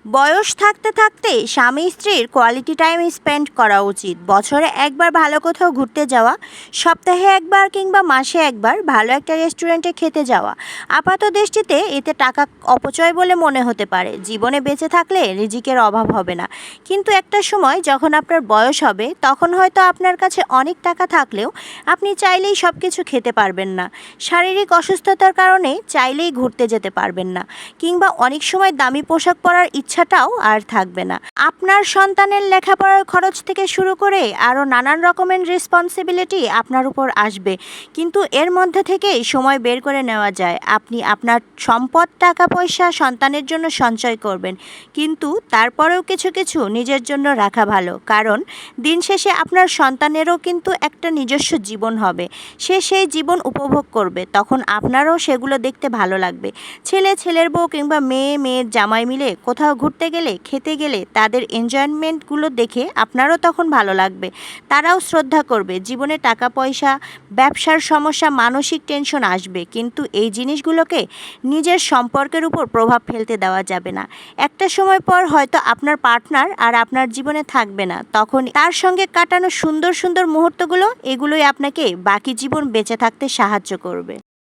বয়স থাকতে থাকতে স্বামী স্ত্রীর কোয়ালিটি টাইম স্পেন্ড করা উচিত। বছরে একবার ভালো কোথাও ঘুরতে যাওয়া, সপ্তাহে একবার কিংবা মাসে একবার ভালো একটা রেস্টুরেন্টে খেতে যাওয়া। আপাত দৃষ্টিতে এতে টাকা অপচয় বলে মনে হতে পারে। জীবনে বেঁচে থাকলে রিজিকের অভাব হবে না, কিন্তু একটা সময় যখন আপনার বয়স হবে তখন হয়তো আপনার কাছে অনেক টাকা থাকলেও আপনি চাইলেই সব কিছু খেতে পারবেন না। শারীরিক অসুস্থতার কারণে চাইলেই ঘুরতে যেতে পারবেন না, কিংবা অনেক সময় দামি পোশাক পরার ইচ্ছাটাও আর থাকবে না। আপনার সন্তানের লেখাপড়ার খরচ থেকে শুরু করে আরও নানান রকমের রেসপন্সিবিলিটি আপনার উপর আসবে, কিন্তু এর মধ্যে থেকেই সময় বের করে নেওয়া যায়। আপনি আপনার সম্পদ, টাকা পয়সা সন্তানের জন্য সঞ্চয় করবেন, কিন্তু তারপরেও কিছু কিছু নিজের জন্য রাখা ভালো, কারণ দিন শেষে আপনার সন্তানেরও কিন্তু একটা নিজস্ব জীবন হবে। সে সেই জীবন উপভোগ করবে, তখন আপনারও সেগুলো দেখতে ভালো লাগবে। ছেলে ছেলের বউ কিংবা মেয়ে মেয়ের জামাই মিলে কোথাও ঘুরতে গেলে, খেতে গেলে তাদের এনজয়মেন্টগুলো দেখে আপনারও তখন ভালো লাগবে। তারাও শ্রদ্ধা করবে। জীবনে টাকা পয়সা, ব্যবসার সমস্যা, মানসিক টেনশন আসবে, কিন্তু এই জিনিসগুলোকে নিজের সম্পর্কের উপর প্রভাব ফেলতে দেওয়া যাবে না। একটা সময় পর হয়তো আপনার পার্টনার আর আপনার জীবনে থাকবে না, তখন তার সঙ্গে কাটানো সুন্দর সুন্দর মুহূর্তগুলো, এগুলোই আপনাকে বাকি জীবন বেঁচে থাকতে সাহায্য করবে।